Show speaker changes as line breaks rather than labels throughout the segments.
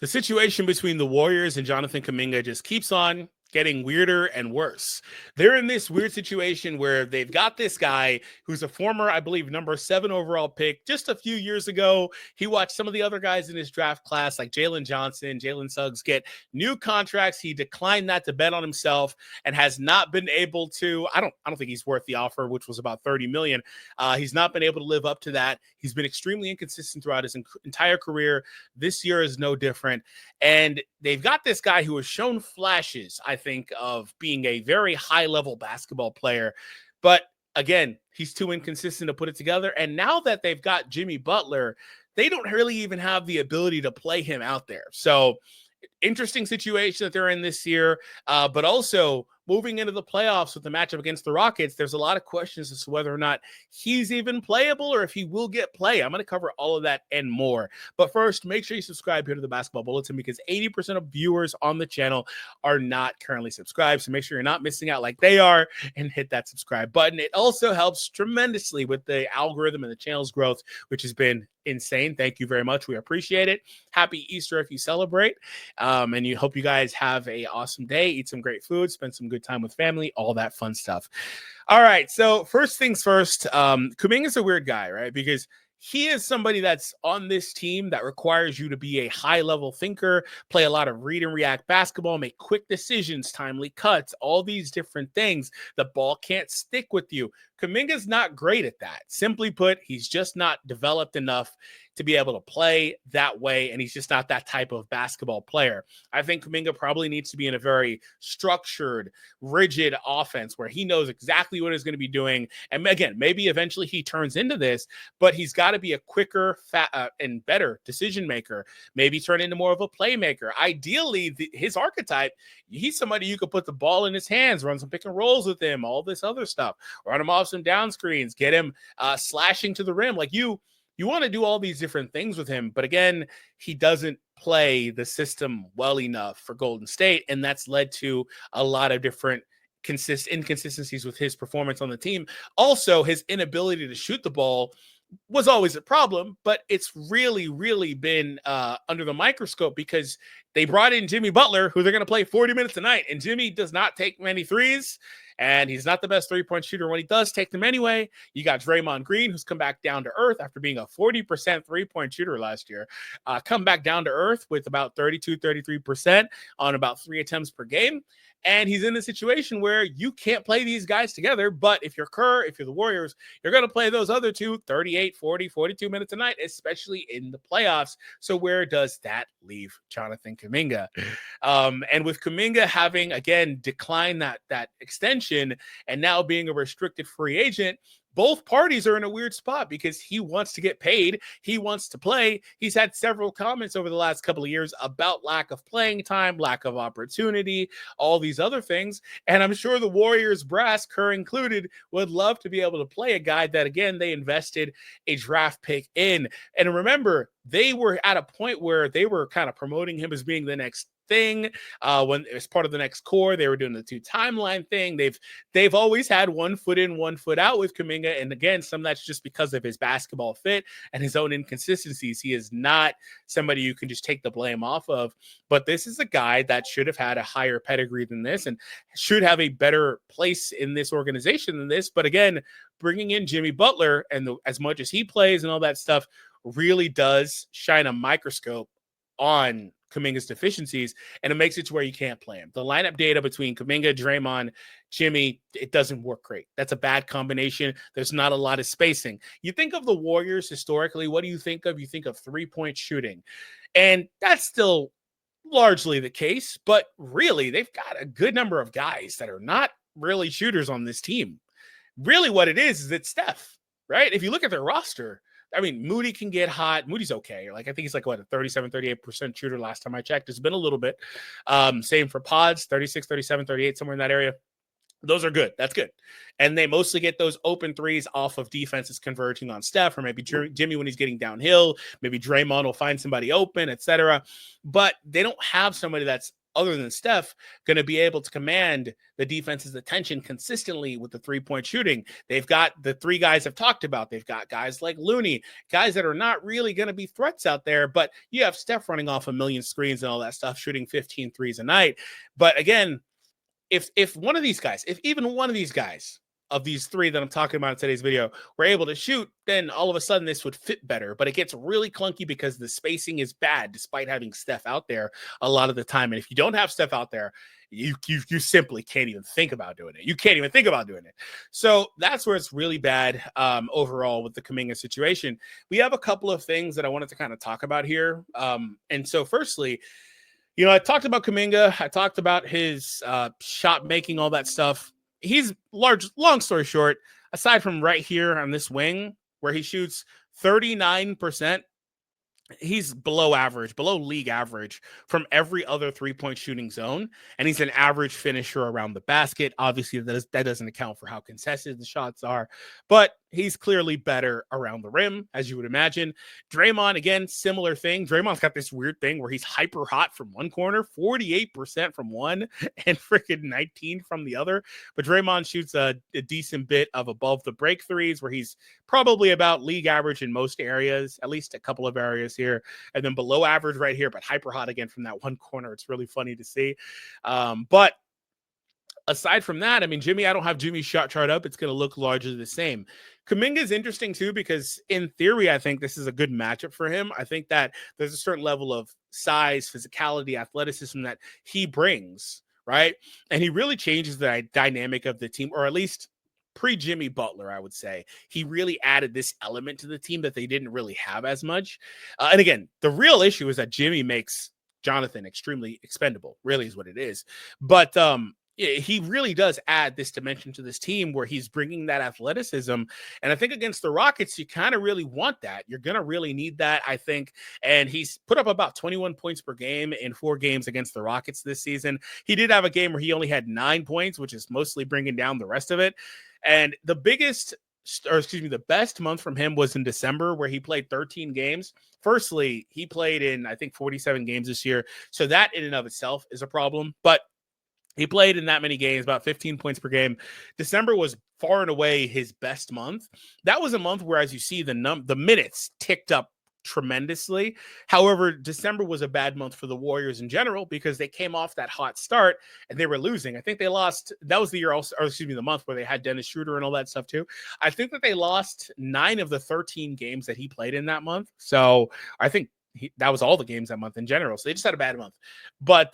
The situation between the Warriors and Jonathan Kuminga just keeps on getting weirder and worse. They're in this weird situation where they've got this guy who's a former, I believe, number 7 overall pick. Just a few years ago, he watched some of the other guys in his draft class, like Jalen Johnson, Jalen Suggs, get new contracts. He declined that to bet on himself and has not been able to. I don't think he's worth the offer, which was about $30 million. He's not been able to live up to that. He's been extremely inconsistent throughout his entire career. This year is no different. And they've got this guy who has shown flashes, I think, of being a very high-level basketball player. But again, he's too inconsistent to put it together. And now that they've got Jimmy Butler, they don't really even have the ability to play him out there. So interesting situation that they're in this year, but also moving into the playoffs with the matchup against the Rockets, there's a lot of questions as to whether or not he's even playable or if he will get play. I'm going to cover all of that and more. But first, make sure you subscribe here to the Basketball Bulletin because 80% of viewers on the channel are not currently subscribed. So make sure you're not missing out like they are and hit that subscribe button. It also helps tremendously with the algorithm and the channel's growth, which has been insane. Thank you very much. We appreciate it. Happy Easter if you celebrate. And you hope you guys have an awesome day. Eat some great food. Spend some good time with family. All that fun stuff. All right. So first things first, Kuminga's a weird guy, right? Because he is somebody that's on this team that requires you to be a high-level thinker, play a lot of read and react basketball, make quick decisions, timely cuts, all these different things. The ball can't stick with you. Kuminga's not great at that. Simply put, he's just not developed enough to be able to play that way, and he's just not that type of basketball player. I think Kuminga probably needs to be in a very structured, rigid offense where he knows exactly what he's going to be doing. And again, maybe eventually he turns into this, but he's got to be a quicker and better decision maker, maybe turn into more of a playmaker. Ideally, his archetype, he's somebody you could put the ball in his hands, run some pick and rolls with him, all this other stuff, run him off some down screens, get him slashing to the rim. Like you want to do all these different things with him, but again, he doesn't play the system well enough for Golden State, and that's led to a lot of different inconsistencies with his performance on the team. Also, his inability to shoot the ball was always a problem, but it's really, really been under the microscope because they brought in Jimmy Butler, who they're going to play 40 minutes a night, and Jimmy does not take many threes, and he's not the best three-point shooter. When he does take them anyway, you got Draymond Green, who's come back down to earth after being a 40% three-point shooter last year, come back down to earth with about 33% on about 3 attempts per game. And he's in a situation where you can't play these guys together. But if you're Kerr, if you're the Warriors, you're going to play those other two 38, 40, 42 minutes a night, especially in the playoffs. So where does that leave Jonathan Kuminga? And with Kuminga having, again, declined that extension and now being a restricted free agent, both parties are in a weird spot because he wants to get paid. He wants to play. He's had several comments over the last couple of years about lack of playing time, lack of opportunity, all these other things. And I'm sure the Warriors brass, Kerr included, would love to be able to play a guy that, again, they invested a draft pick in. And remember, they were at a point where they were kind of promoting him as being the next thing. When it was part of the next core, they were doing the 2 timeline thing. They've always had 1 foot in, 1 foot out with Kuminga, and again, some of that's just because of his basketball fit and his own inconsistencies. He is not somebody you can just take the blame off of, but this is a guy that should have had a higher pedigree than this and should have a better place in this organization than this. But again, bringing in Jimmy Butler and as much as he plays and all that stuff really does shine a microscope on Kuminga's deficiencies, and it makes it to where you can't play him. The lineup data between Kuminga, Draymond, Jimmy, it doesn't work great. That's a bad combination. There's not a lot of spacing. You think of the Warriors historically, what do you think of? You think of three-point shooting, and that's still largely the case, but really, they've got a good number of guys that are not really shooters on this team. Really what it is it's Steph, right? If you look at their roster, I mean, Moody can get hot. Moody's okay. Like, I think he's like, what, a 37, 38% shooter last time I checked. It's been a little bit. Same for Pods, 36, 37, 38, somewhere in that area. Those are good. That's good. And they mostly get those open threes off of defenses converging on Steph, or maybe Jimmy when he's getting downhill. Maybe Draymond will find somebody open, etc. But they don't have somebody that's other than Steph, going to be able to command the defense's attention consistently with the three-point shooting. They've got the three guys I've talked about. They've got guys like Looney, guys that are not really going to be threats out there, but you have Steph running off a million screens and all that stuff, shooting 15 threes a night. But again, if one of these guys, if even one of these guys of these three that I'm talking about in today's video were able to shoot, then all of a sudden this would fit better. But it gets really clunky because the spacing is bad despite having Steph out there a lot of the time. And if you don't have Steph out there, you simply can't even think about doing it. You can't even think about doing it. So that's where it's really bad overall with the Kuminga situation. We have a couple of things that I wanted to kind of talk about here. And so firstly, I talked about Kuminga. I talked about his shot making, all that stuff. He's long story short, aside from right here on this wing where he shoots 39%, he's below average, below league average from every other three-point shooting zone. And he's an average finisher around the basket. Obviously, that doesn't account for how contested the shots are, but he's clearly better around the rim, as you would imagine. Draymond, again, similar thing. Draymond's got this weird thing where he's hyper hot from one corner, 48% from one, and freaking 19 from the other. But Draymond shoots a decent bit of above the break threes, where he's probably about league average in most areas, at least a couple of areas here, and then below average right here, but hyper hot again from that one corner. It's really funny to see. But aside from that, I mean, I don't have Jimmy's shot chart up. It's going to look largely the same. Kuminga is interesting too, because in theory, I think this is a good matchup for him. I think that there's a certain level of size, physicality, athleticism that he brings, right? And he really changes the dynamic of the team, or at least pre-Jimmy Butler, I would say. He really added this element to the team that they didn't really have as much. And again, the real issue is that Jimmy makes Jonathan extremely expendable, really is what it is. But he really does add this dimension to this team where he's bringing that athleticism. And I think against the Rockets, you kind of really want that. You're going to really need that, I think. And he's put up about 21 points per game in 4 games against the Rockets this season. He did have a game where he only had 9 points, which is mostly bringing down the rest of it. And the best month from him was in December, where he played 13 games. Firstly, he played in, I think, 47 games this year. So that in and of itself is a problem. But he played in that many games, about 15 points per game. December was far and away his best month. That was a month where, as you see, the minutes ticked up tremendously. However, December was a bad month for the Warriors in general because they came off that hot start and they were losing. I think they lost. That was the year also, or excuse me, the month where they had Dennis Schroeder and all that stuff too. I think that they lost 9 of the 13 games that he played in that month. So I think that was all the games that month in general. So they just had a bad month. But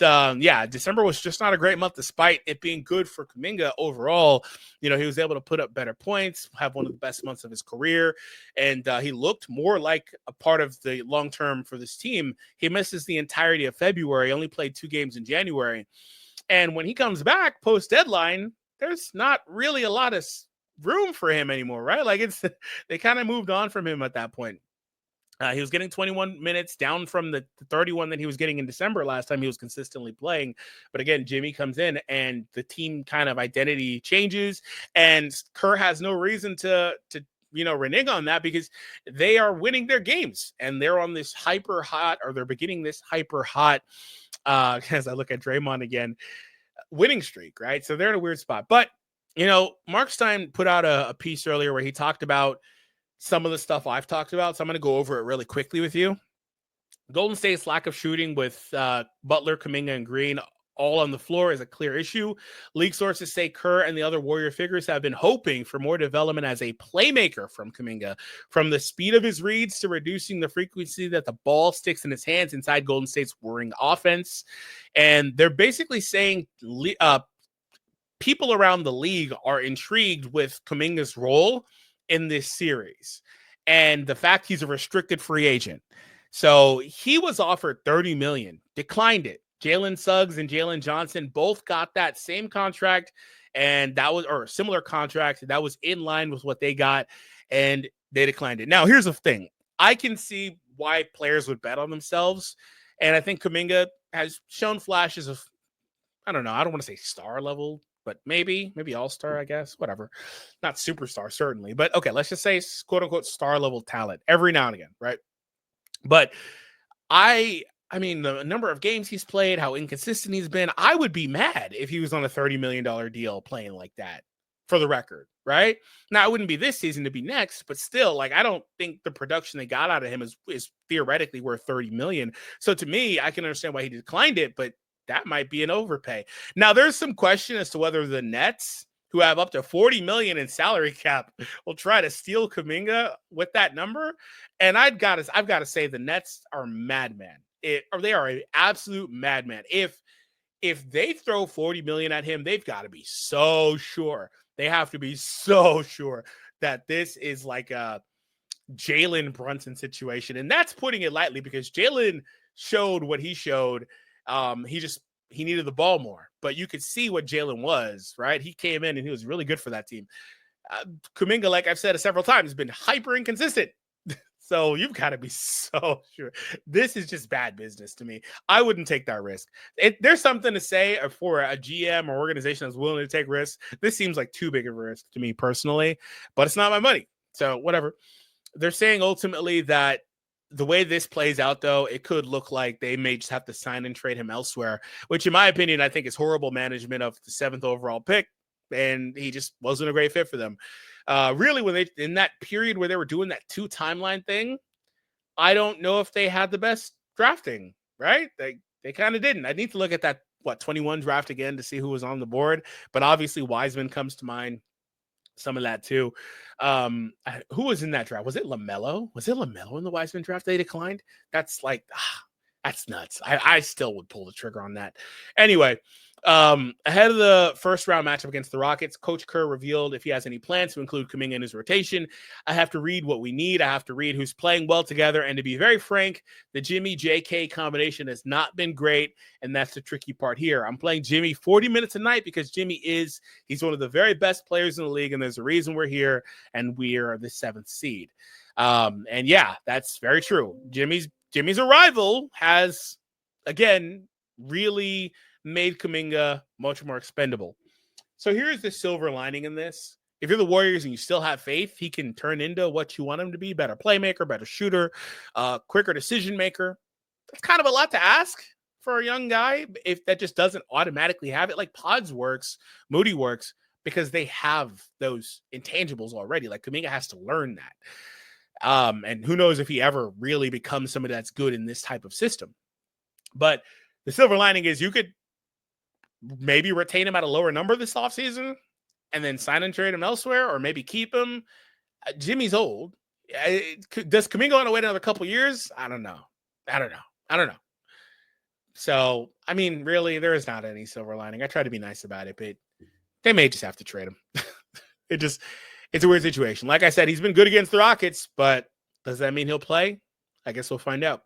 December was just not a great month, despite it being good for Kuminga overall. He was able to put up better points, have one of the best months of his career. And he looked more like a part of the long-term for this team. He misses the entirety of February, only played 2 games in January. And when he comes back post-deadline, there's not really a lot of room for him anymore, right? Like they kind of moved on from him at that point. He was getting 21 minutes down from the 31 that he was getting in December last time he was consistently playing. But again, Jimmy comes in and the team kind of identity changes, and Kerr has no reason to renege on that because they are winning their games and they're on this hyper hot, or they're beginning this hyper hot, as I look at Draymond again, winning streak, right? So they're in a weird spot. But, Mark Stein put out a piece earlier where he talked about some of the stuff I've talked about. So I'm going to go over it really quickly with you. Golden State's lack of shooting with Butler, Kuminga, and Green all on the floor is a clear issue. League sources say Kerr and the other Warrior figures have been hoping for more development as a playmaker from Kuminga, from the speed of his reads to reducing the frequency that the ball sticks in his hands inside Golden State's worrying offense. And they're basically saying people around the league are intrigued with Kuminga's role in this series and the fact he's a restricted free agent. So he was offered $30 million, declined it. Jalen Suggs and Jalen Johnson both got that same contract, and that was, or a similar contract that was in line with what they got, and they declined it. Now, here's the thing. I can see why players would bet on themselves, and I think Kuminga has shown flashes of, I don't know, I don't want to say star level, but maybe all-star, I guess, whatever. Not superstar, certainly. But okay, let's just say quote-unquote star level talent every now and again, right? But I I mean, the number of games he's played, how inconsistent he's been, I would be mad if he was on a $30 million deal playing like that, for the record, right? Now, it wouldn't be this season, to be next, but still, like, I don't think the production they got out of him is theoretically worth $30 million. So to me, I can understand why he declined it, but that might be an overpay. Now, there's some question as to whether the Nets, who have up to $40 million in salary cap, will try to steal Kuminga with that number. And I've got to say the Nets are madman. They are an absolute madman. If they throw 40 million at him, they've got to be so sure. They have to be so sure that this is like a Jalen Brunson situation. And that's putting it lightly, because Jalen showed what he showed. He needed the ball more, but you could see what Jalen was, right? He came in and he was really good for that team. Kuminga, like I've said several times, has been hyper inconsistent. So you've got to be so sure. This is just bad business to me. I wouldn't take that risk. There's something to say for a GM or organization that's willing to take risks. This seems like too big of a risk to me personally, but it's not my money. So whatever. They're saying ultimately that the way this plays out, though, it could look like they may just have to sign and trade him elsewhere, which in my opinion, I think is horrible management of the 7th overall pick. And he just wasn't a great fit for them. Really, when they in that period where they were doing that 2 timeline thing, I don't know if they had the best drafting, right? They kind of didn't. I need to look at that 21 draft again to see who was on the board. But obviously Wiseman comes to mind. Some of that too. Who was in that draft? Was it LaMelo? Was it LaMelo in the Wiseman draft they declined? That's like, that's nuts. I still would pull the trigger on that. Anyway, ahead of the first round matchup against the Rockets, Coach Kerr revealed if he has any plans to include Kuminga in his rotation. I have to read what we need. I have to read who's playing well together. And to be very frank, the Jimmy JK combination has not been great. And that's the tricky part here. I'm playing Jimmy 40 minutes a night because he's one of the very best players in the league. And there's a reason we're here, and we're the 7th seed. And yeah, that's very true. Jimmy's arrival has, again, really made Kuminga much more expendable. So here's the silver lining in this. If you're the Warriors and you still have faith, he can turn into what you want him to be: better playmaker, better shooter, quicker decision maker. That's kind of a lot to ask for a young guy if that just doesn't automatically have it. Like Pods works, Moody works, because they have those intangibles already. Like Kuminga has to learn that. And who knows if he ever really becomes somebody that's good in this type of system. But the silver lining is you could maybe retain him at a lower number this offseason and then sign and trade him elsewhere, or maybe keep him. Jimmy's old. Does Kuminga want to wait another couple years? I don't know. So, I mean, really, there is not any silver lining. I try to be nice about it, but they may just have to trade him. It's a weird situation. Like I said, he's been good against the Rockets, but does that mean he'll play? I guess we'll find out.